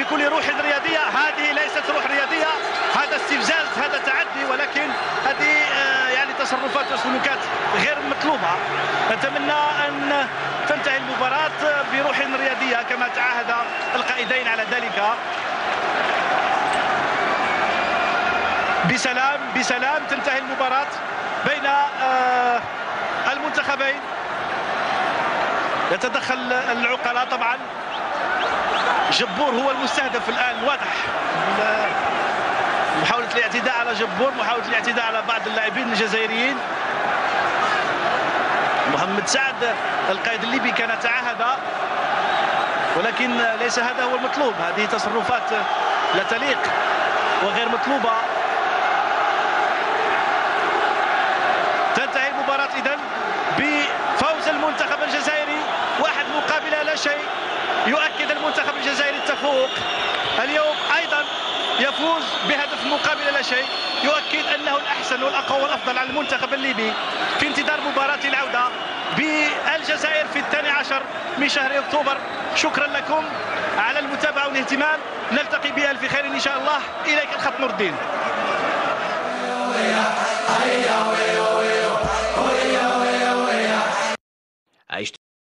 بكل روح رياضيه. هذه ليست روح رياضيه، هذا استفزاز، هذا تعدي، ولكن هذه يعني تصرفات وسلوكات غير مطلوبه. نتمنى ان تنتهي المباراه بروح رياضيه كما تعهد القائدين على ذلك. بسلام بسلام تنتهي المباراة بين المنتخبين. يتدخل العقلاء طبعا. جبور هو المستهدف الآن، واضح محاولة الاعتداء على جبور، محاولة الاعتداء على بعض اللاعبين الجزائريين. محمد سعد القائد الليبي كان تعهد، ولكن ليس هذا هو المطلوب. هذه تصرفات لا تليق وغير مطلوبة. تنتهي المباراة إذن بفوز المنتخب الجزائري 1-0. يؤكد المنتخب الجزائري التفوق اليوم، أيضا يفوز بهدف مقابل لا شيء، يؤكد أنه الأحسن والأقوى والأفضل على المنتخب الليبي في انتظار مباراة العودة بالجزائر في 12 من شهر أكتوبر. شكرا لكم على المتابعة والاهتمام، نلتقي بألف خير إن شاء الله. إليك الخط نور الدين.